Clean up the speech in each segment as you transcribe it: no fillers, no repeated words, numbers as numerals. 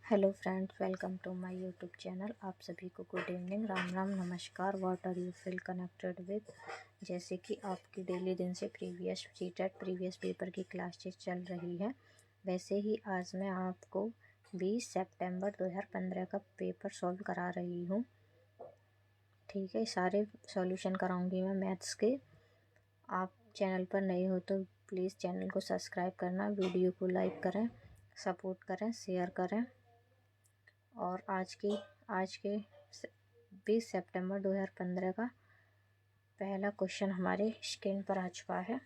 Hello friends, welcome to my YouTube channel. आप सभी को गुड इवनिंग, राम राम, नमस्कार। What are you feel connected with. जैसे कि आपकी डेली दिन से प्रीवियस सीटेट प्रीवियस पेपर की क्लासेस चल रही है, वैसे ही आज मैं आपको 20 सितंबर 2015 का पेपर सॉल्व करा रही हूँ। ठीक है, सारे सॉल्यूशन कराऊंगी मैं मैथ्स के। आप चैनल पर नए हो तो प्लीज़ चैनल को सब्सक्राइब करना, वीडियो को लाइक करें, सपोर्ट करें, शेयर करें। और आज के 20 सितंबर 2015 का पहला क्वेश्चन हमारे स्क्रीन पर आ चुका है।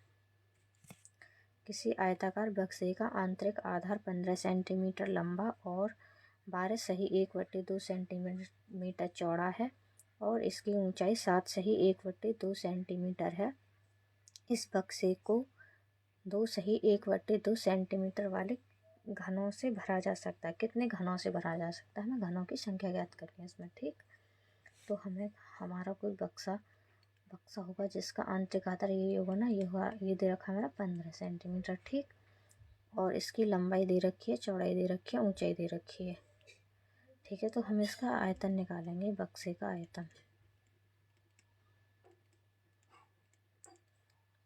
किसी आयताकार बक्से का आंतरिक आधार 15 सेंटीमीटर लंबा और 12 सेंटीमीटर चौड़ा है और इसकी ऊंचाई 7 सेंटीमीटर है। इस बक्से को 2 सेंटीमीटर वाले घनों से भरा जा सकता है। कितने घनों से भरा जा सकता है, हमें घनों की संख्या ज्ञात करनी है इसमें। ठीक, तो हमें हमारा कोई बक्सा होगा जिसका आंतरिक आधार ये होगा ना, ये दे रखा है हमारा 15 सेंटीमीटर। ठीक, और इसकी लंबाई दे रखी है, चौड़ाई दे रखी है, ऊंचाई दे रखी है। ठीक है, तो हम इसका आयतन निकालेंगे, बक्से का आयतन।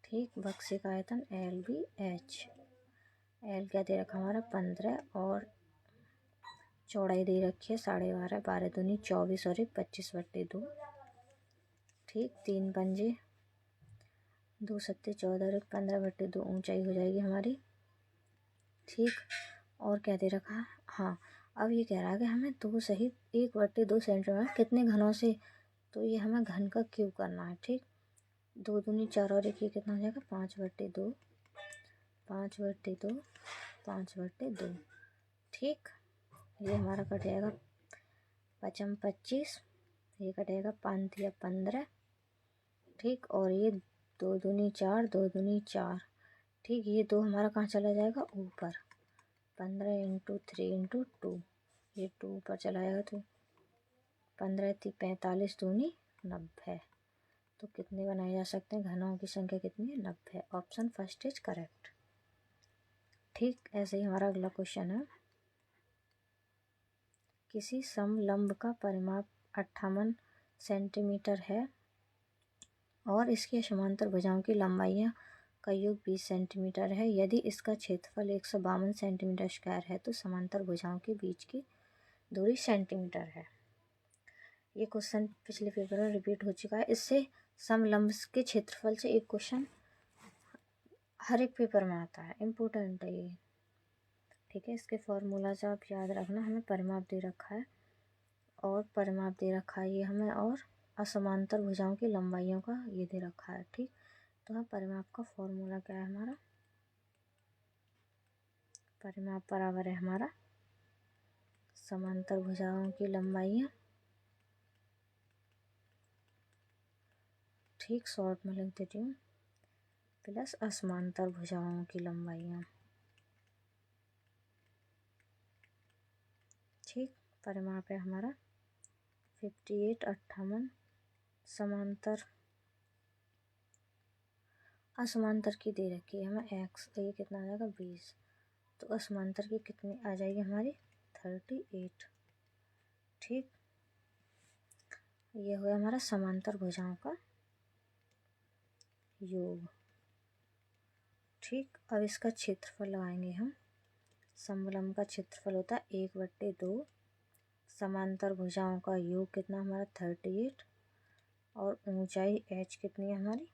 ठीक, बक्से का आयतन LBH। एल क्या दे रखा हमारा 15 और चौड़ाई दे रखी है 12.5, 12 दूनी 24 और 25/2। ठीक, 3 पंजे 2 सत्ते 14 और 15/2 ऊंचाई हो जाएगी हमारी। ठीक, और क्या दे रखा है, हाँ, अब ये कह रहा है कि हमें 2 सहित 1/2 सेंटीमीटर कितने घनों से, तो ये हमें घन का क्यूब करना है। ठीक, 2 दूनी 4 और 1 ये कितना हो जाएगा 5/2, 5/2, 5/2। ठीक, ये हमारा कट जाएगा 5 25, ये कटेगा 5 या 15। ठीक, और ये 2 दूनी 4, 2 दूनी 4। ठीक, ये 2 हमारा कहाँ चला जाएगा ऊपर, 15 × 3 × 2, ये 2 ऊपर चला जाएगा तो 15 45 दूनी 90। तो कितने बनाए जा सकते हैं, घनों की संख्या कितनी है 90। Option first is correct. ठीक, ऐसे ही हमारा अगला क्वेश्चन है। किसी समलंब का परिमाप 58 सेंटीमीटर है और इसके समांतर भुजाओं की लंबाइयाँ का योग 20 सेंटीमीटर है। यदि इसका क्षेत्रफल 152 सेंटीमीटर स्क्वायर है तो समांतर भुजाओं के बीच की दूरी सेंटीमीटर है। ये क्वेश्चन पिछले पेपर में रिपीट हो चुका है। इससे समलंब के क्षेत्रफल से एक क्वेश्चन हर एक पेपर में आता है, इम्पोर्टेंट है ये। ठीक है, इसके फॉर्मूला से आप याद रखना। हमें परिमाप दे रखा है और परिमाप दे रखा है ये हमें, और असमांतर भुजाओं की लंबाइयों का ये दे रखा है। ठीक, तो हाँ, परिमाप का फॉर्मूला क्या है हमारा, परिमाप बराबर है हमारा समांतर भुजाओं की लंबाइयाँ। ठीक, शॉर्ट में लिख देती हूँ, प्लस असमांतर भुजाओं की लंबाइयाँ। ठीक, परिमाप है हमारा 58 समांतर असमांतर की दे रखी है हमें x, ये कितना आ जाएगा 20। तो असमांतर की कितनी आ जाएगी हमारी 38। ठीक, ये हो गया हमारा समांतर भुजाओं का योग। ठीक, अब इसका क्षेत्रफल लगाएंगे हम। समलंब का क्षेत्रफल होता है 1/2, समांतर भुजाओं का योग कितना हमारा 38, और ऊंचाई h कितनी है हमारी,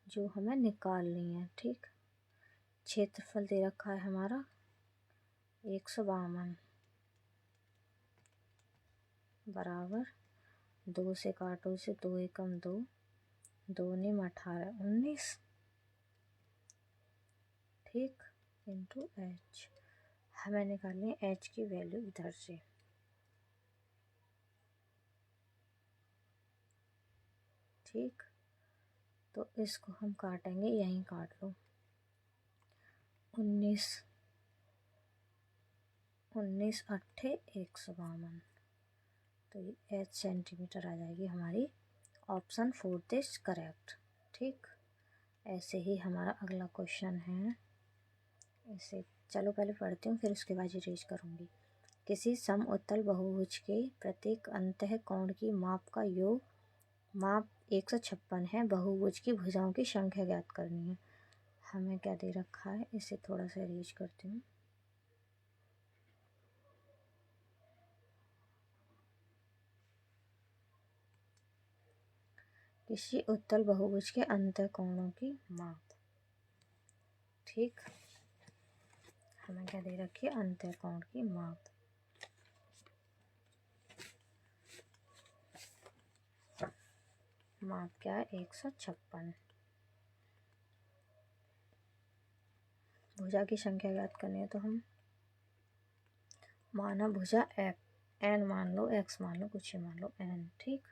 जो हमें निकालनी है। ठीक, क्षेत्रफल दे रखा है हमारा 152 बराबर 2 से काटो, से 2 एकम 2, 2 निम 18 19। ठीक, इंटू h। हमें निकालनी है h की वैल्यू इधर से। ठीक, तो इसको हम काटेंगे, यहीं काट लो। 19 19 अट्ठे 152, तो ये h सेंटीमीटर आ जाएगी हमारी। Option 4 is correct. ठीक, ऐसे ही हमारा अगला क्वेश्चन है। इसे चलो पहले पढ़ती हूँ, फिर उसके बाद रेज करूँगी। किसी समउत्तल बहुभुज के प्रत्येक अंतः कोण की माप का योग माप 156 है। बहुभुज की भुजाओं की संख्या ज्ञात करनी है। हमें क्या दे रखा है, इसे थोड़ा सा रेज करती हूँ। किसी उत्तल बहुभुज के अंतः कोणों की माप। ठीक, हमें क्या दे रखी है, अंतः कोण की माप। माप क्या है, 156। भुजा की संख्या ज्ञात करनी है, तो हम माना भुजा एन मान लो, एक्स मान लो, कुछ ही मान लो, एन। ठीक,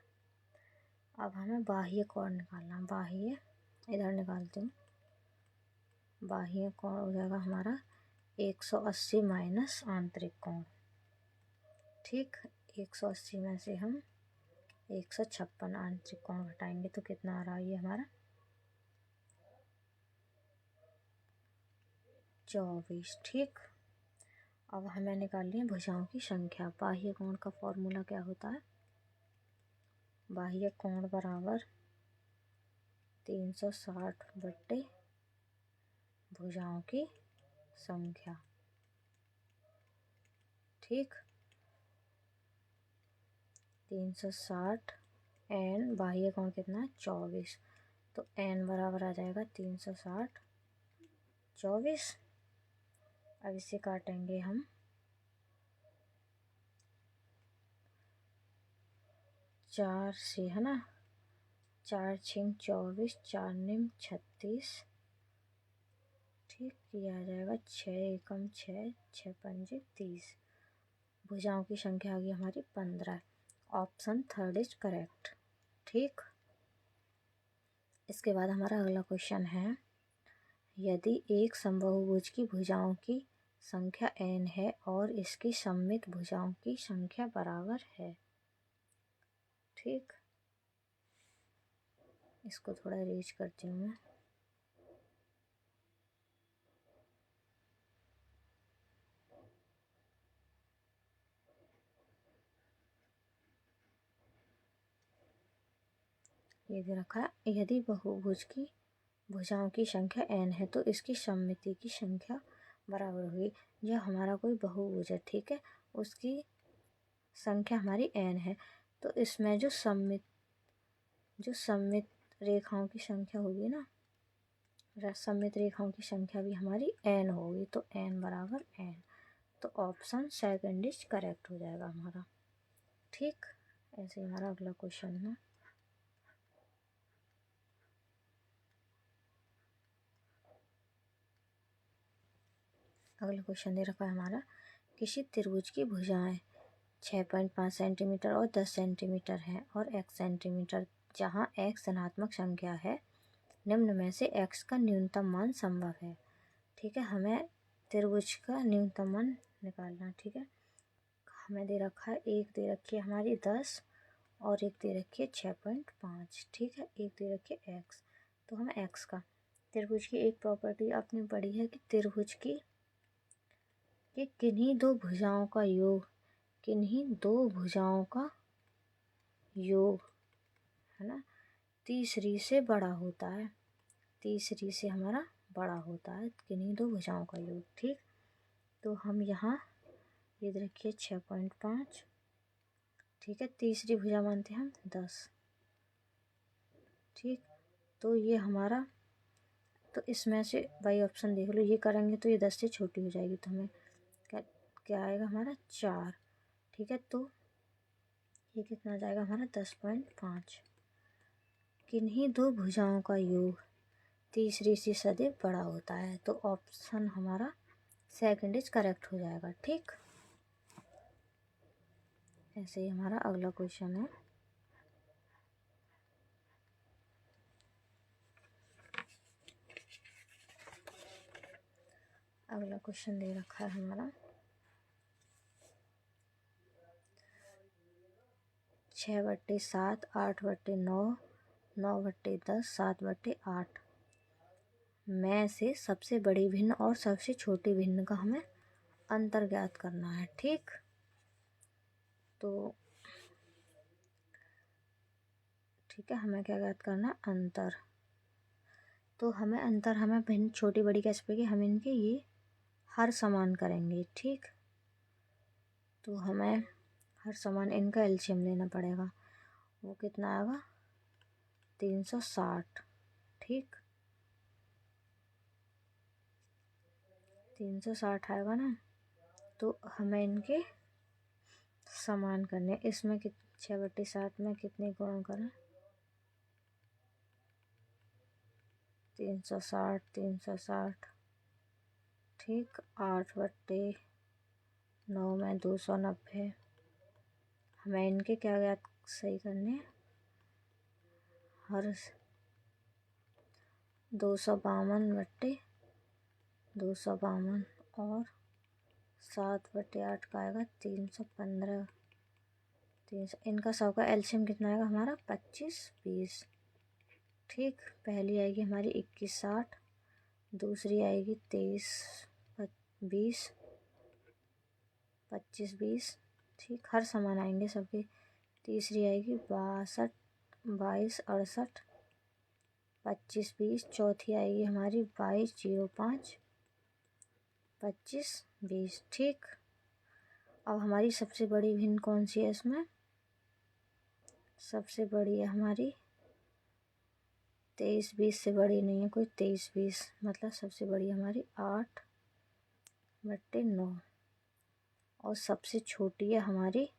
अब हमें बाह्य कोण निकालना। बाह्य इधर निकालती हूँ। बाह्य कोण हो जाएगा हमारा 180 माइनस आंतरिक कोण। ठीक, 180 में से हम 156 आंतरिक कोण घटाएंगे तो कितना आ रहा है ये हमारा 24। ठीक, अब हमें निकालनी है भुजाओं की संख्या। बाह्य कोण का फॉर्मूला क्या होता है, बाह्य कोण बराबर 360 बट्टे भुजाओं की संख्या। ठीक, 360 एन, बाह्य कोण कितना है 24, तो एन बराबर आ जाएगा 360 24। अब इसे काटेंगे हम 4 से, है ना। 4 छिंग 24, 4 निम 36। ठीक, ये आ जाएगा 6 एकम 6, 6 पंजे 30। भुजाओं की संख्या आ गई हमारी 15। Option third is correct. ठीक, इसके बाद हमारा अगला क्वेश्चन है, यदि एक समबाहुभुज की भुजाओं की संख्या n है और इसकी सममित भुजाओं की संख्या बराबर है। ठीक, इसको थोड़ा रेज करती हूँ मैं। ये दे रखा है, यदि बहुभुज की भुजाओं की संख्या n है तो इसकी सममिति की संख्या बराबर होगी। यह हमारा कोई बहुभुज है, ठीक है, उसकी संख्या हमारी n है, तो इसमें जो सममित रेखाओं की संख्या होगी ना, सममित रेखाओं की संख्या भी हमारी n होगी, तो n बराबर n। तो ऑप्शन सेकंड इज करेक्ट हो जाएगा हमारा। ठीक, ऐसे हमारा अगला क्वेश्चन है। अगला क्वेश्चन दे रखा है हमारा, किसी त्रिभुज की भुजाएं 6.5 सेंटीमीटर और 10 सेंटीमीटर है और x सेंटीमीटर, जहां x धनात्मक संख्या है, निम्न में से x का न्यूनतम मान संभव है। ठीक है, हमें त्रिभुज का न्यूनतम मान निकालना। ठीक है, हमें दे रखा है, एक दे रखी है हमारी 10 और एक दे रखी है 6.5। ठीक है, एक दे रखी है x, तो हमें x का, त्रिभुज की एक प्रॉपर्टी आपने पढ़ी है कि त्रिभुज की कि किन्हीं दो भुजाओं का योग, किन्हीं दो भुजाओं का योग, है ना, तीसरी से बड़ा होता है। तीसरी से हमारा बड़ा होता है किन्हीं दो भुजाओं का योग। ठीक, तो हम यहाँ ये रखिए 6.5। ठीक है, तीसरी भुजा मानते हैं हम 10। ठीक, तो ये हमारा, तो इसमें से भाई ऑप्शन देख लो, ये करेंगे तो ये 10 से छोटी हो जाएगी, तो हमें क्या आएगा हमारा 4। ठीक है, तो ये कितना आ जाएगा हमारा 10.5। किन्हीं दो भुजाओं का योग तीसरी से सदैव बड़ा होता है, तो ऑप्शन हमारा सेकंड इज करेक्ट हो जाएगा। ठीक, ऐसे ही हमारा अगला क्वेश्चन है। अगला क्वेश्चन दे रखा है हमारा, 6/7, 8/9, 9/10, 7/8 में से सबसे बड़ी भिन्न और सबसे छोटी भिन्न का हमें अंतर ज्ञात करना है। ठीक, तो ठीक है, हमें क्या ज्ञात करना है? अंतर। तो हमें भिन्न छोटी बड़ी कैसे पड़ेगी? हम इनके ये हर समान करेंगे। ठीक, तो हमें हर समान इनका एलसीएम लेना पड़ेगा। वो कितना आएगा? 360। ठीक, 360 आएगा ना। तो हमें इनके समान करने, इसमें 6/7 में कितने गुणा करें? 360 360। ठीक, 8/9 में 290। हमें इनके क्या ज्ञात सही करने? हर 252/252 और 7/8 का आएगा 315। इनका सबका एलसीएम कितना आएगा हमारा? 25 20। ठीक, पहली आएगी हमारी 21/60, दूसरी आएगी 23/20, 25/20। ठीक, हर समान आएंगे सबके। तीसरी आएगी 62/22 25/20। चौथी आएगी हमारी 22/05 25/20। ठीक, अब हमारी सबसे बड़ी भिन्न कौन सी है इसमें? सबसे बड़ी है हमारी 23/20 से बड़ी नहीं है कोई। 23/20 मतलब सबसे बड़ी हमारी 8/9 और सबसे छोटी है हमारी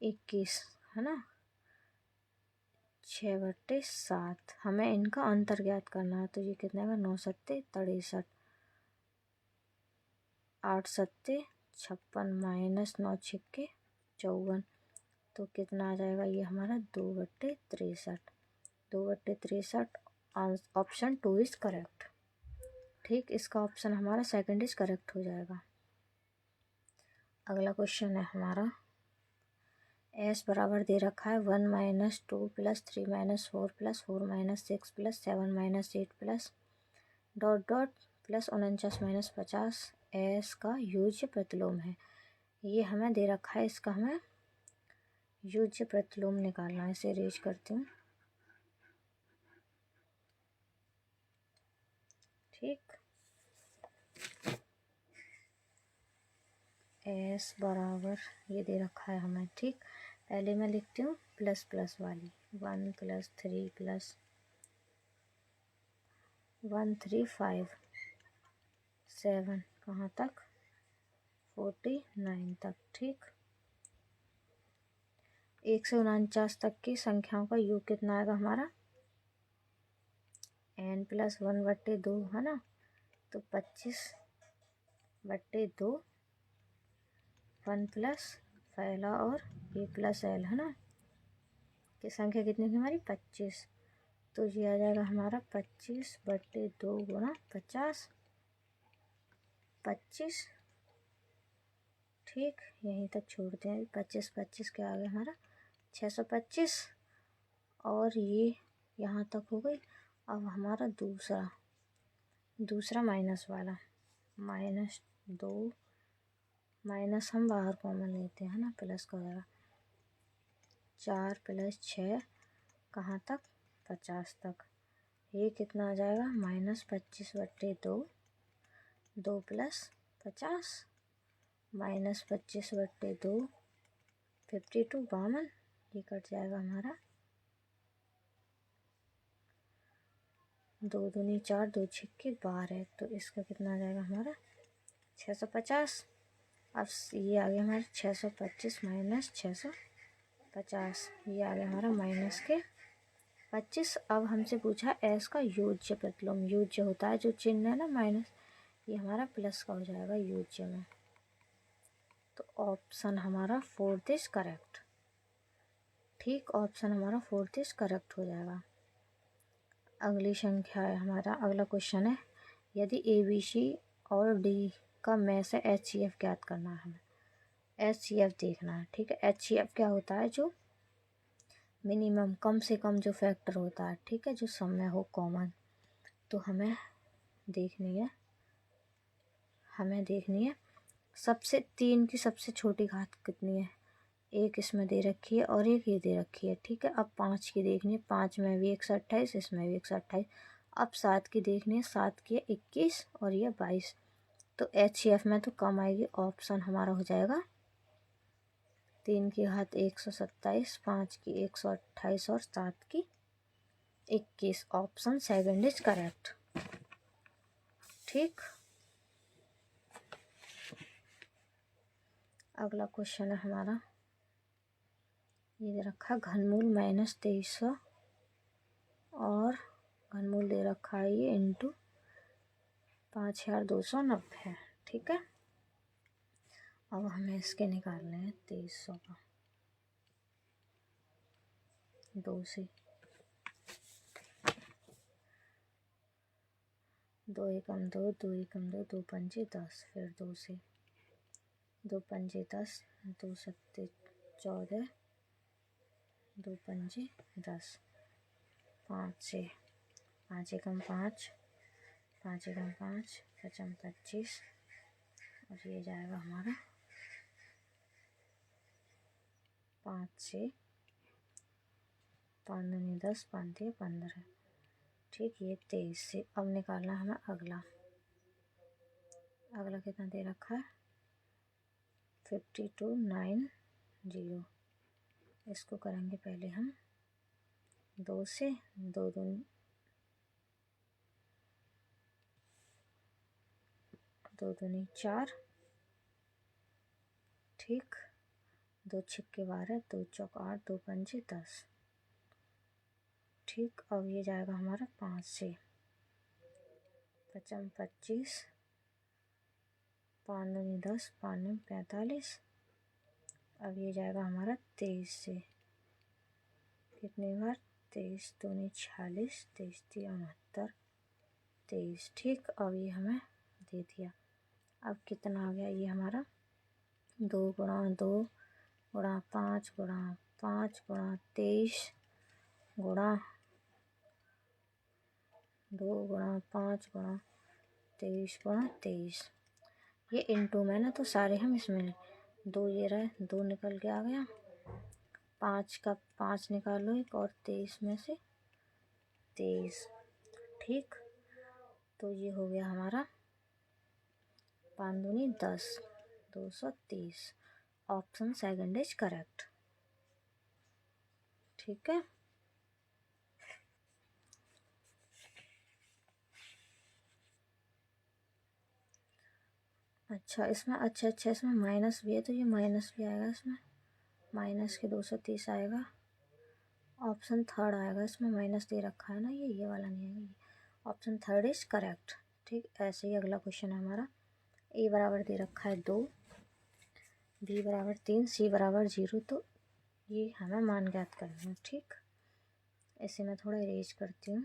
21, है ना, 6/7। हमें इनका अंतर ज्ञात करना है। तो ये कितना है? 9 सत्ते 63, 8 सत्ते 56 माइनस 9 छिक्के 54। तो कितना आ जाएगा ये हमारा? 2/63। 2/63, ऑप्शन 2 इज करेक्ट। ठीक, इसका ऑप्शन हमारा सेकंड इज करेक्ट हो जाएगा। अगला क्वेश्चन है हमारा, एस बराबर दे रखा है 1 - 2 + 3 - 4 + 4 - 6 + 7 - 8 + ... + 49 - 50 एस का युज्य प्रतिलोम है। ये हमें दे रखा है, इसका हमें युज्य प्रतिलोम निकालना है। इसे रेज करती हूँ। ठीक, एस बराबर ये दे रखा है हमें। ठीक, पहले मैं लिखती हूँ प्लस प्लस वाली 1 + 3 + 135 7 कहाँ तक? 49 तक। ठीक, 1 से 49 तक की संख्याओं का योग कितना आएगा हमारा? n + 1/2 है ना। तो 25/2 1 प्लस पहला और a + l है ना, की संख्या कितनी थी हमारी? 25। तो ये आ जाएगा हमारा 25/2 गुणा 50 25। ठीक, यहीं तक छोड़ते हैं। 25 25 क्या आ गया हमारा? 625। और ये यहाँ तक हो गई। अब हमारा दूसरा माइनस वाला -2 माइनस हम बाहर कॉमन लेते हैं ना, प्लस का जगह 4 + 6 कहाँ तक? 50 तक। ये कितना आ जाएगा? -25/2 2 + 50 -25/2 52 52। ये कट जाएगा हमारा 2 दूनी 4 2 छिक्के 12। तो इसका कितना आ जाएगा हमारा? 650। अब ये आ गया हमारा 625 - 650। ये आ गया हमारा माइनस के 25। अब हमसे पूछा एस का योज्य प्रतिलोम। योज्य होता है जो चिन्ह है ना माइनस, ये हमारा प्लस का हो जाएगा योज्य में। तो ऑप्शन हमारा 4th इज करेक्ट। ठीक, ऑप्शन हमारा 4th इज करेक्ट हो जाएगा। अगली संख्या है हमारा, अगला क्वेश्चन है, यदि ABC और D का में से HCF ज्ञात करना है हमें। HCF देखना है। ठीक है, HCF क्या होता है? जो मिनिमम कम से कम जो फैक्टर होता है, ठीक है, जो सब में हो कॉमन, तो हमें देखनी है सबसे 3 की सबसे छोटी घात कितनी है। एक इसमें दे रखी है और एक ये दे रखी है, ठीक है। अब 5 की देखनी है, 5 में भी 128, इसमें भी 128। अब 7 की देखनी है, 7 की 21 और ये 22। तो HCF में तो कम आएगी, ऑप्शन हमारा हो जाएगा 3 की घात 127, 5 की 128 और 7 की 21। Option second is correct. ठीक, अगला क्वेश्चन है हमारा, ये दे रखा घनमूल -2300 और घनमूल दे रखा है ये इंटू 5290 है, ठीक है। अब हमें इसके निकालने हैं 2300 का 2 से, 2 एकम 2, 2 एकम 2, 2 पंजे 10, फिर 2 से, 2 पंजे 10, 2 सत्ते 14, 2 पंजे 10, 5 से, 5 एकम 5, 5 एकम 5, 5 25 और ये जाएगा हमारा 5 से, 5 दूनी 10, 5 दिए 15। ठीक, ये 23 से। अब निकालना है हमें अगला कितना दे रखा है 5290। इसको करेंगे पहले हम 2 से, 2 दूनी 4, ठीक, 2 छिक्के 12, 2 चौक 8, 2 पंजे 10। ठीक, अब ये जाएगा हमारा 5 से, 5 25, 5 दूनी 10, 5 दूनी 45। अब ये जाएगा हमारा 23 से, कितनी बार 23 दूनी 46, 23 3 69, 23। ठीक, अब ये हमें दे दिया। अब कितना आ गया ये हमारा 2 गुणा 2 गुणा 5 गुणा 5 गुणा 23 गुणा 2 गुणा 5 गुणा 23 गुणा 23। ये इंटू में ना, तो सारे हम इसमें 2 ये रहे, 2 निकल के आ गया, 5 का 5 निकालो एक, और 23 में से 23। ठीक, तो ये हो गया हमारा 5 दूनी 10, 230। Option second is correct. ठीक है, अच्छा इसमें, अच्छा इसमें माइनस भी है, तो ये माइनस भी आएगा इसमें, माइनस के 230 आएगा। ऑप्शन थर्ड आएगा, इसमें माइनस दे रखा है ना, ये वाला नहीं आएगा, ये ऑप्शन थर्ड इज करेक्ट। ठीक, ऐसे ही अगला क्वेश्चन है हमारा, ए बराबर दे रखा है 2, बी बराबर 3, सी बराबर 0। तो ये हमें मान ज्ञात करना है। ठीक, इसे मैं थोड़ा इरेज करती हूँ।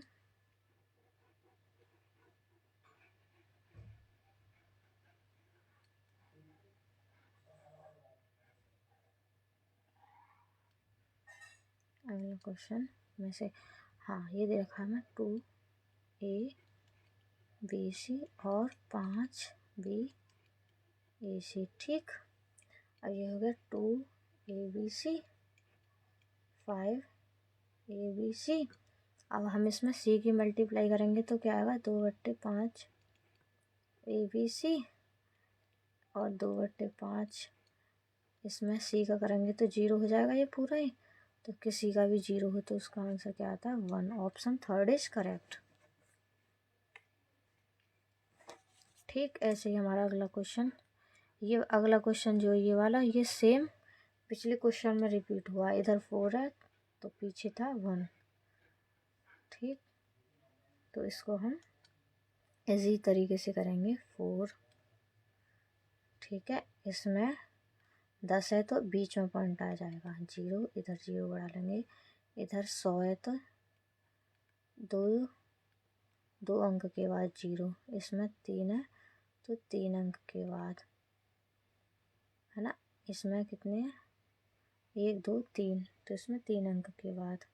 अगला क्वेश्चन में से, हाँ ये दे रखा है हमें 2ABC और 5BAC। ठीक, अब ये हो गया 2ABC 5ABC। अब हम इसमें C की मल्टीप्लाई करेंगे तो क्या आएगा 2/5 ABC और 2/5 इसमें C का करेंगे तो 0 हो जाएगा ये पूरा ही। तो किसी का भी 0 हो तो उसका आंसर क्या आता है 1। Option third is correct. ठीक, ऐसे ही हमारा अगला क्वेश्चन, ये अगला क्वेश्चन जो ये वाला, ये सेम पिछले क्वेश्चन में रिपीट हुआ। इधर 4 है तो पीछे था 1। ठीक, तो इसको हम इसी तरीके से करेंगे 4। ठीक है, इसमें 10 है तो बीच में पॉइंट आ जाएगा 0, इधर 0 बढ़ा लेंगे। इधर 100 है तो 2 अंक के बाद 0, इसमें 3 है तो 3 अंक के बाद, है ना। इसमें कितने हैं 1 2 3, तो इसमें 3 अंक के बाद,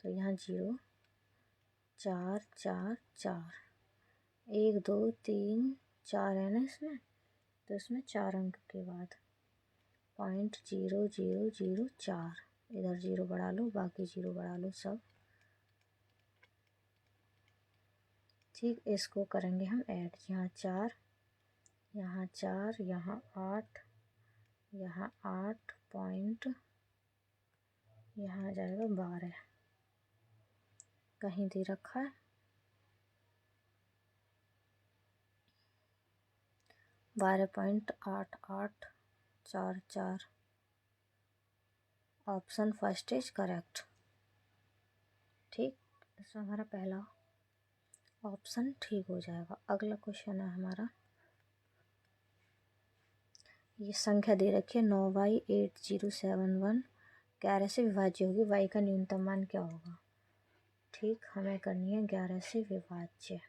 तो यहाँ 0 4 4 4, 1 2 3 4 है ना इसमें, तो इसमें 4 अंक के बाद 0.0004, इधर 0 बढ़ा लो, बाकी 0 बढ़ा लो सब। ठीक, इसको करेंगे हम ऐड। यहाँ 4, यहाँ 4, यहाँ 8, यहाँ 8 पॉइंट, यहाँ आ जाएगा 12, कहीं दे रखा है 12.8844। Option first is correct. ठीक, इसमें हमारा पहला ऑप्शन ठीक हो जाएगा। अगला क्वेश्चन है हमारा, ये संख्या दे रखी है 9y8071, ग्यारह से विभाज्य होगी, y का न्यूनतम मान क्या होगा। ठीक, हमें करनी है 11 से विभाज्य।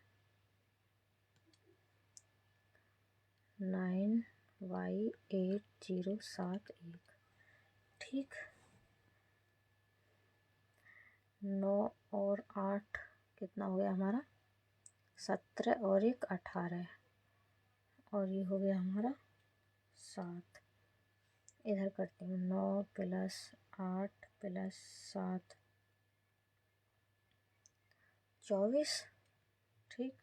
9y8071। ठीक, 9 और 8 कितना हो गया हमारा 17, और 1 18, और ये हो गया हमारा 7। इधर करती हूँ 9 + 8 + 7 24। ठीक,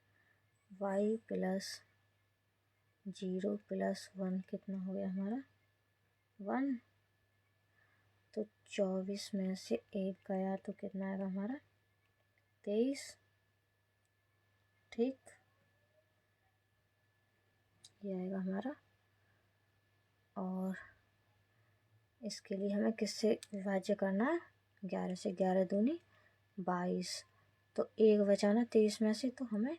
y + 0 + 1 कितना हो गया हमारा 1, तो 24 में से 1 गया तो कितना आएगा हमारा 23। ठीक, ये आएगा हमारा। और इसके लिए हमें किससे विभाज्य करना है, 11 से, 11 दूनी 22, तो 1 बचाना 23 में से, तो हमें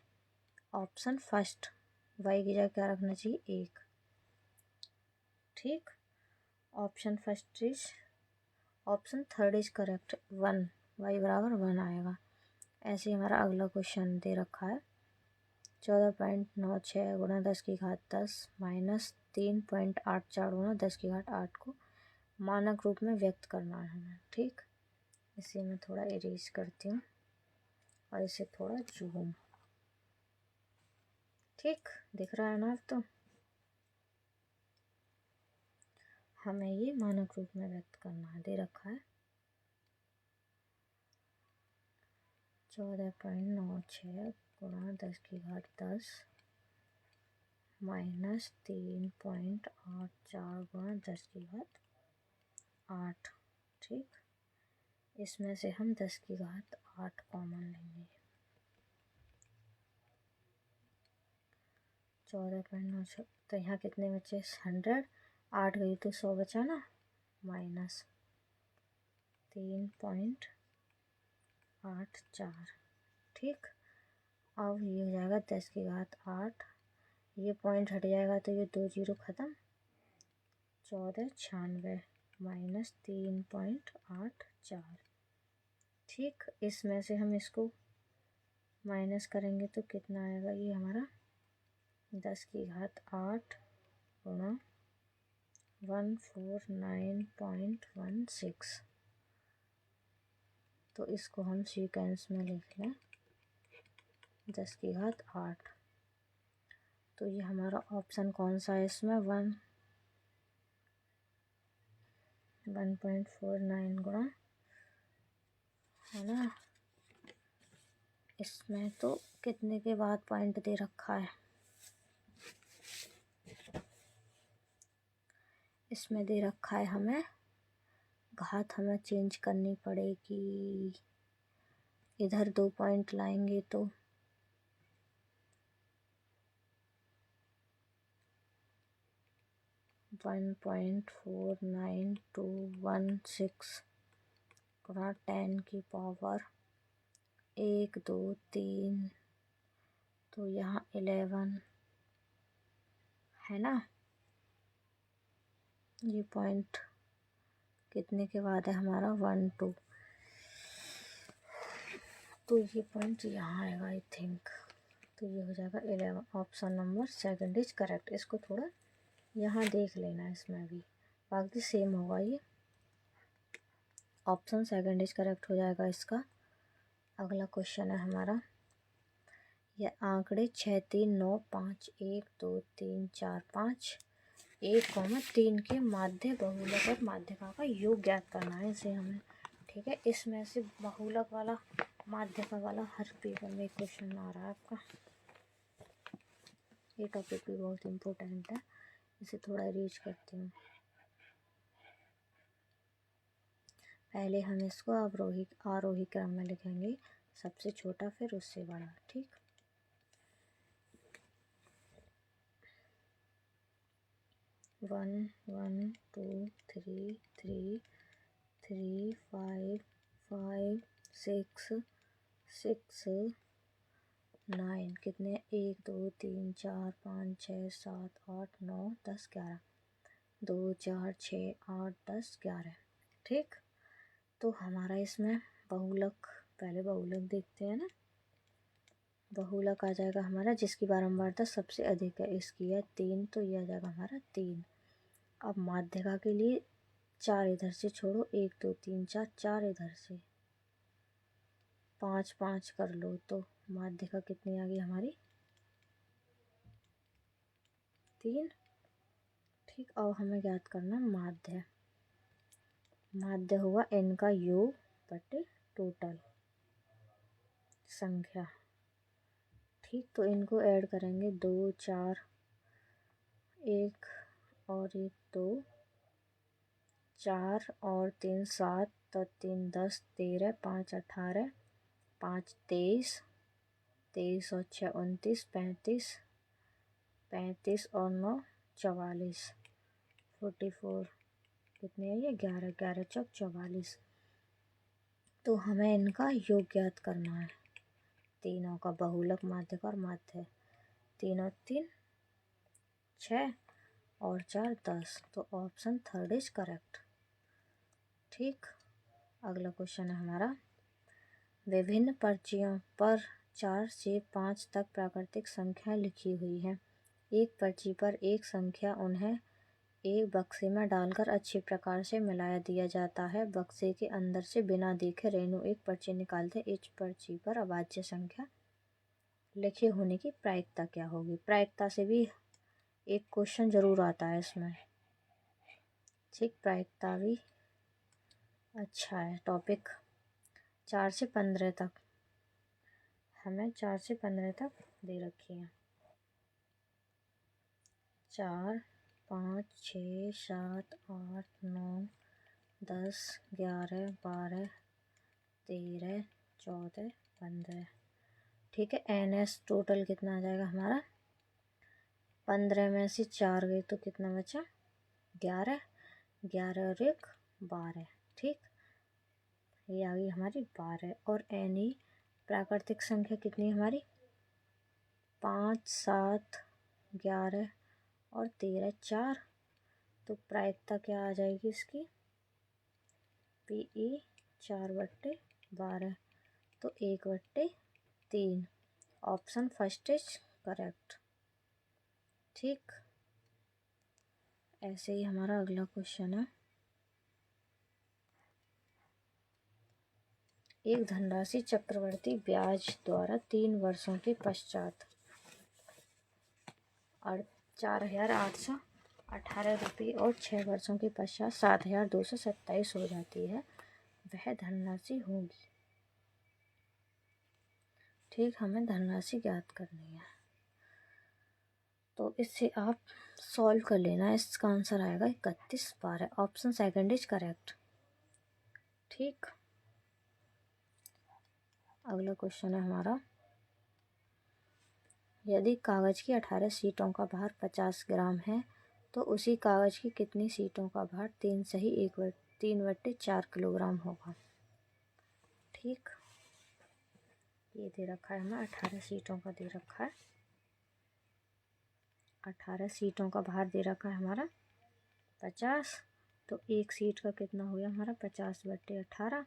ऑप्शन फर्स्ट y की जगह क्या रखना चाहिए 1। ठीक, option first is, option third is correct, 1, y बराबर 1 आएगा। ऐसे ही हमारा अगला क्वेश्चन दे रखा है 14.96 गुणा 10 की घात 10 माइनस 3.84 गुणा 10 की घात 8 को मानक रूप में व्यक्त करना है हमें। ठीक, इसे मैं थोड़ा इरेज करती हूँ और इसे थोड़ा जूम। ठीक, दिख रहा है ना अब, तो हमें ये मानक रूप में व्यक्त करना है, दे रखा है 14.96 गुणा 10 की घात 10 माइनस 3.84 गुणा 10 की घात 8। ठीक, इसमें से हम 10 की घात 8 कॉमन लेंगे। 14.96, तो यहाँ कितने बचे 100, 8 गई तो 100 बचा ना, माइनस 3.84। ठीक, अब ये हो जाएगा 10 की घात 8, ये पॉइंट हट जाएगा तो ये 2 0 ख़त्म, 1496 माइनस 3.84। ठीक, इसमें से हम इसको माइनस करेंगे तो कितना आएगा, ये हमारा 10 की घात 8 गुणा 149.16, तो इसको हम सीक्वेंस में लिख लें 10 की घात 8। तो ये हमारा ऑप्शन कौन सा है इसमें, 1.49 गुणा, है ना। इसमें तो कितने के बाद पॉइंट दे रखा है, इसमें दे रखा है हमें घात, हमें चेंज करनी पड़ेगी, इधर 2 पॉइंट लाएंगे तो 1.49216 गुणा 10 की पावर 1 2 3, तो यहाँ 11 है ना। ये पॉइंट कितने के बाद है हमारा 1 2, तो ये पॉइंट यहाँ आएगा आई थिंक, तो ये हो जाएगा 11। Option number second is correct. इसको थोड़ा यहाँ देख लेना, इसमें भी बाकी सेम होगा ये। ऑप्शन सेकंड इज करेक्ट हो जाएगा इसका। अगला क्वेश्चन है हमारा, यह आंकड़े 6 3 9 5 1 2 3 4 5 1, 3 के माध्य बहुलक और माध्यिका का योग ज्ञात करना है इसे हमें। ठीक है, इसमें से बहुलक वाला माध्यिका वाला हर पेपर में क्वेश्चन आ रहा है आपका। ये टॉपिक भी बहुत इम्पोर्टेंट है, इसे थोड़ा रीच करती हूँ। पहले हम इसको आरोही क्रम में लिखेंगे, सबसे छोटा फिर उससे बड़ा। ठीक, वन 1 2 3 3 3 5 5 6 6 9 कितने, 1 2 3 4 5 6 7 8 9 10 11, 2 4 6 8 10 11। ठीक, तो हमारा इसमें बहुलक, पहले बहुलक देखते हैं ना। बहुलक आ जाएगा हमारा जिसकी बारंबारता सबसे अधिक है, इसकी है 3, तो यह आ जाएगा हमारा 3। अब माध्यिका के लिए 4 इधर से छोड़ो, 1 2 3 4, 4 इधर से, 5 5 कर लो, तो माध्यिका कितनी आ गई हमारी, 3। ठीक, अब हमें ज्ञात करना माध्य। माध्य हुआ n का योग बटे टोटल संख्या। ठीक, तो इनको ऐड करेंगे, 2 4 1 और 1 2, 4 और 3 7, तो 3 10 13, 5 18, 5 23, 23 और 6 29, 35, 35 और 9 44, 44 कितने है ये, 11 11 चौक 44। तो हमें इनका योग ज्ञात करना है, तीनों का, बहुलक माध्यक और माध्य। 3 और 3 6 और 4 10, तो ऑप्शन थर्ड इज करेक्ट। ठीक, अगला क्वेश्चन है हमारा, विभिन्न पर्चियों पर 4 से 5 तक प्राकृतिक संख्याएं लिखी हुई हैं। एक पर्ची पर एक संख्या उन्हें एक बक्से में डालकर अच्छी प्रकार से मिलाया दिया जाता है। बक्से के अंदर से बिना देखे रेनू एक पर्ची निकालते, इस पर्ची पर अभाज्य संख्या लिखे होने की प्रायिकता क्या होगी। प्रायिकता से भी एक क्वेश्चन जरूर आता है इसमें। ठीक, प्रायिकता भी अच्छा है टॉपिक। 4 से 15 तक, हमें 4 से 15 तक दे रखी है। 4 5 6 7 8 9 10 11 12 13 14 15। ठीक है, NS टोटल कितना आ जाएगा हमारा, 15 में से 4 गए तो कितना बचा, 11, 11 और 1 12। ठीक, ये आ गई हमारी 12। और NE प्राकृतिक संख्या कितनी हमारी, 5 7 11 और 13 4, तो प्रायिकता क्या आ जाएगी इसकी, PE 4/12, तो 1/3। Option first is correct. ठीक, ऐसे ही हमारा अगला क्वेश्चन है, एक धनराशि चक्रवर्ती ब्याज द्वारा 3 वर्षों के पश्चात 4,818 रुपये और 6 वर्षों के पश्चात 7,227 हो जाती है, वह धनराशि होगी। ठीक, हमें धनराशि ज्ञात करनी है, तो इससे आप सॉल्व कर लेना। इसका आंसर आएगा 31/12। Option second is correct. ठीक, अगला क्वेश्चन है हमारा, यदि कागज की 18 शीटों का भार 50 ग्राम है तो उसी कागज की कितनी शीटों का भार 3/4 किलोग्राम होगा। ठीक, ये दे रखा है हमें, 18 शीटों का दे रखा है, 18 शीटों का भार दे रखा है हमारा 50, तो एक शीट का कितना हो गया हमारा 50/18।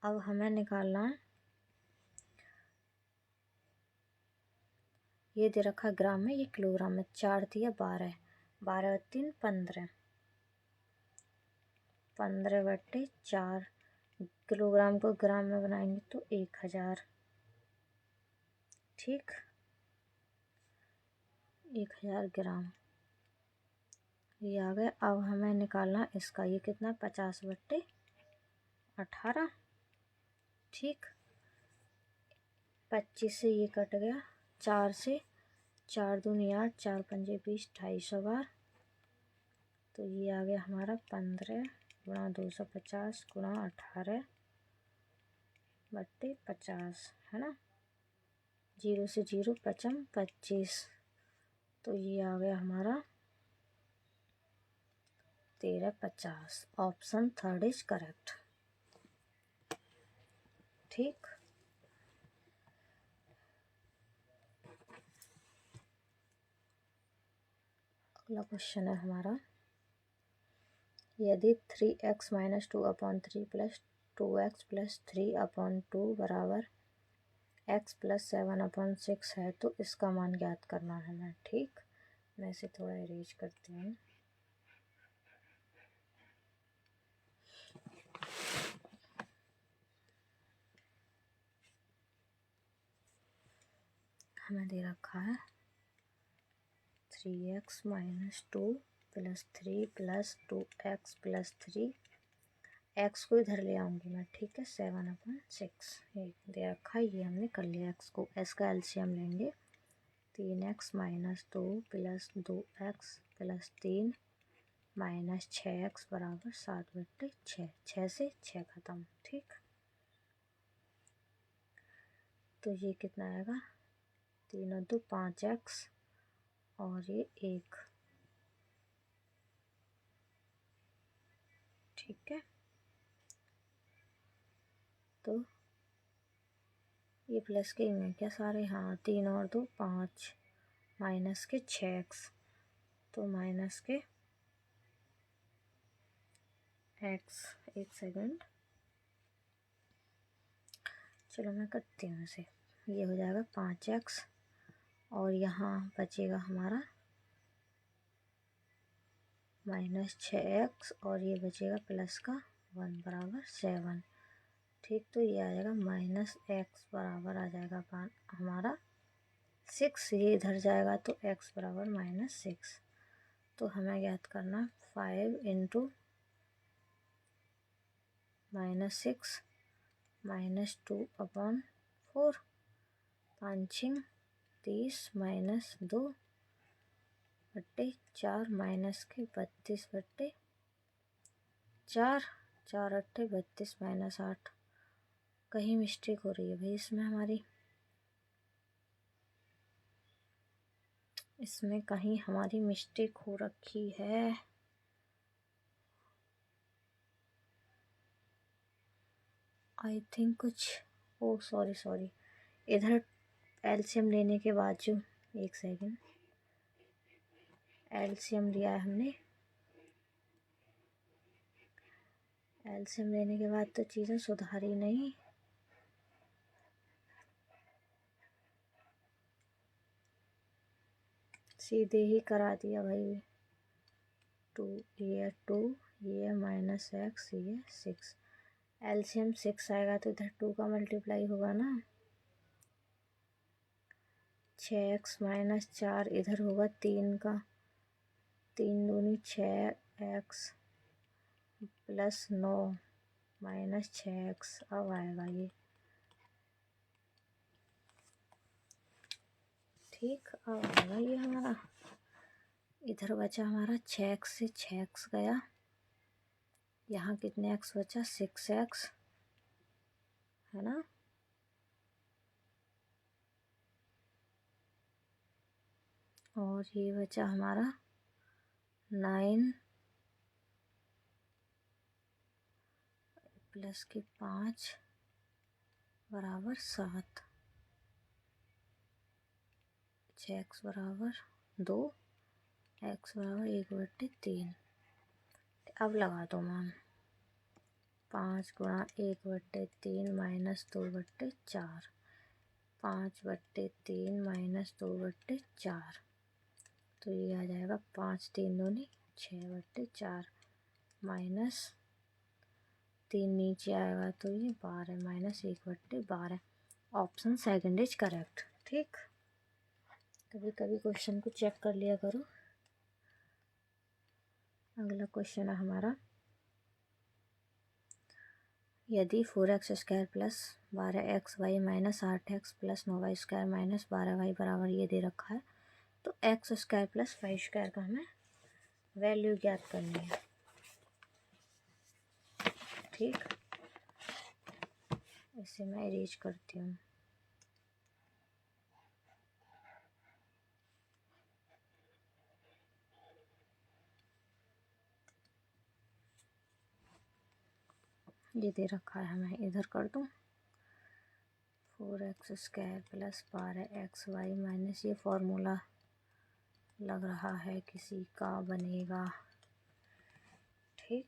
अब हमें निकालना है, ये दे रखा है ग्राम में, ये किलोग्राम में, 4 दिया 12, 12 और 3 15, 15/4 किलोग्राम को ग्राम में बनाएंगे तो 1000। ठीक, 1000 ग्राम ये आ गया। अब हमें निकालना इसका, ये कितना 50/18। ठीक, 25 से ये कट गया, 4 से, 4 दूनी 8, 4 पंजे 20, 250 बार। तो ये आ गया हमारा 15 गुणा 250 गुणा 18/50, है ना। 0 से 0 पचम 25। तो ये आ गया हमारा 1350। Option 3 is correct. ठीक, अगला क्वेश्चन है हमारा, यदि 3x-2/3 प्लस 2x+3/2 बराबर x+7/6 है तो इसका मान ज्ञात करना है हमें। ठीक, मैं इसे थोड़ा इरेज करती हूँ। हमें दे रखा है 3x-2 + 3 + 2x+3, एक्स को इधर ले आऊँगी मैं। ठीक है, 7/6 ये दे रखा है, ये हमने कर लिया। एक्स को, एस का एलसीएम लेंगे। 3x - 2 + 2x + 3 - 6x बराबर 7/6। 6 से 6 खत्म। ठीक, तो ये कितना आएगा, 3 और 2 5x और ये 1। ठीक है, तो ये प्लस के में क्या सारे, हाँ 3 और 2 5 माइनस के 6x, तो माइनस के x। एक सेकंड, चलो मैं करती हूँ इसे। ये हो जाएगा 5x और यहाँ बचेगा हमारा -6x और ये बचेगा प्लस का 1 बराबर 7। ठीक, तो ये आ जाएगा -x बराबर आ जाएगा हमारा 6। ये इधर जाएगा तो x बराबर -6। तो हमें ज्ञात करना 5 × -6 -2/4, 5 30 -2/4 माइनस के 32/4, 4 8 32 -8। कहीं मिस्टेक हो रही है भाई इसमें हमारी, इसमें कहीं हमारी मिस्टेक हो रखी है। आई थिंक कुछ, ओ सॉरी, इधर एलसीएम लेने के बाद जो, एक सेकंड, एलसीएम लिया है हमने, एलसीएम लेने के बाद तो चीज़ें सुधारी नहीं। सीधे ही करा दिया भाई। 2 ये -x ये 6, एलसीएम 6 आएगा तो इधर 2 का मल्टीप्लाई होगा ना। 6x - 4 इधर होगा 3 का, 3 दूनी 6x + 9 - 6x। अब आएगा ये। ठीक, अब आएगा ये हमारा। इधर बचा हमारा 6x से 6x गया, यहाँ कितने x बचा, 6x, है ना। और ये बचा हमारा 9 प्लस के 5 बराबर 7, 6x बराबर 2, x बराबर 1/3। अब लगा दो मान, 5 गुणा 1/3 - 2/4, 5/3 - 2/4। तो ये आ जाएगा 5 3 दूनी 6/4 माइनस 3 नीचे आएगा तो ये 12 minus 1/12। Option second is correct. ठीक, कभी कभी क्वेश्चन को चेक कर लिया करो। अगला क्वेश्चन है हमारा, यदि 4x² plus 12xy minus 8x plus 9y² minus 12y बराबर ये दे रखा है, तो x² प्लस 5² का हमें वैल्यू ज्ञात करनी है। ठीक, इसे मैं इरेज करती हूँ। ये दे रखा है, मैं इधर कर दूँ। 4x² प्लस 12xy माइनस, ये फॉर्मूला लग रहा है किसी का बनेगा। ठीक,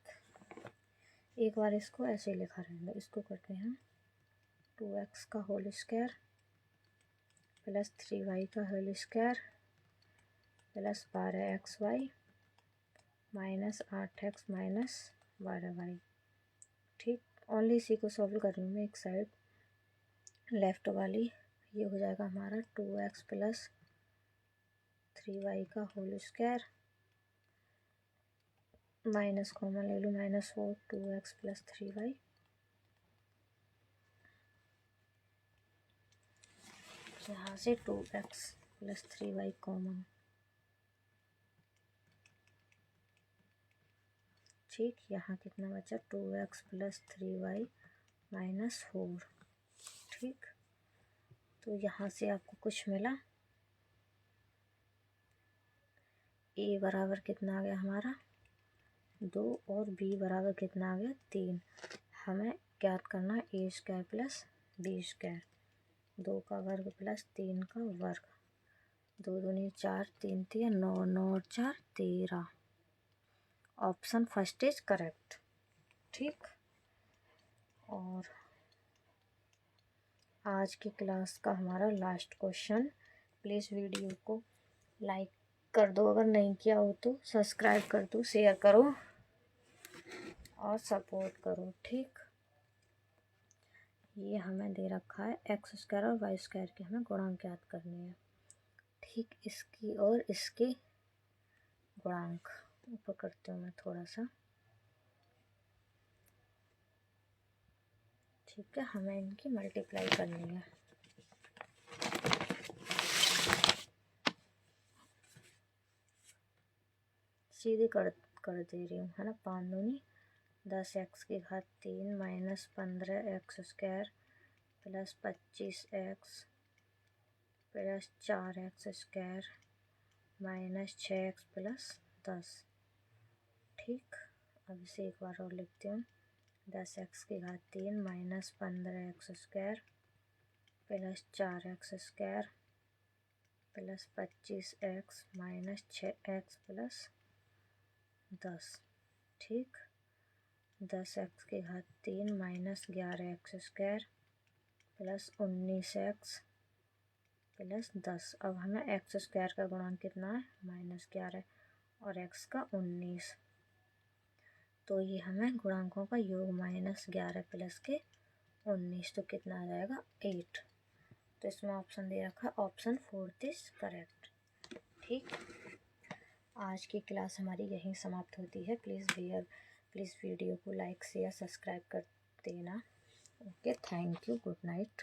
एक बार इसको ऐसे लिखा रहेगा। इसको करते हैं 2x का होल स्क्वायर प्लस 3y का whole square plus 12xy minus 8x minus 12y। ठीक, ओनली इसी को सॉल्व कर रही हूँ मैं। एक साइड लेफ्ट वाली ये हो जाएगा हमारा 2x प्लस 3y का होल स्क्वायर, माइनस कॉमन ले लूँ, -4 2x प्लस 3y, यहाँ से 2x प्लस 3y कॉमन। ठीक, यहाँ कितना बचा 2x प्लस 3y माइनस 4। ठीक, तो यहाँ से आपको कुछ मिला। a बराबर कितना आ गया हमारा 2 और b बराबर कितना आ गया 3। हमें ज्ञात करना a² प्लस b²। 2 का वर्ग प्लस 3 का वर्ग, 2 दूनी 4, 3 3 9, 9 और 4 13। Option first is correct. ठीक, और आज की क्लास का हमारा लास्ट क्वेश्चन। प्लीज़ वीडियो को लाइक कर दो, अगर नहीं किया हो तो सब्सक्राइब कर दो, शेयर करो और सपोर्ट करो। ठीक, ये हमें दे रखा है x² और y² के हमें गुणांक ज्ञात करने हैं। ठीक, इसकी और इसके गुणांक ऊपर करती हूँ मैं थोड़ा सा। ठीक है, हमें इनकी मल्टीप्लाई करनी है। सीधे कर दे रही हूँ, है ना। 5 दूनी 10x की घात 3 minus 15x² plus 25x plus 4x² minus 6x plus 10। ठीक, अब इसे एक बार और लिखती हूँ। 10x की घात 3 minus 15x² plus 4x² plus 25x minus 6x plus 10। ठीक, 10x की घात 3 minus 11x² plus 19x plus 10। अब हमें x² का गुणांक कितना है -11 और x का 19, तो ये हमें गुणांकों का योग -11 प्लस के 19, तो कितना आ जाएगा 8। तो इसमें ऑप्शन दे रखा है ऑप्शन फोर्थ इज करेक्ट। ठीक, आज की क्लास हमारी यहीं समाप्त होती है। प्लीज़ वीडियो को लाइक शेयर सब्सक्राइब कर देना। Okay, thank you, good night.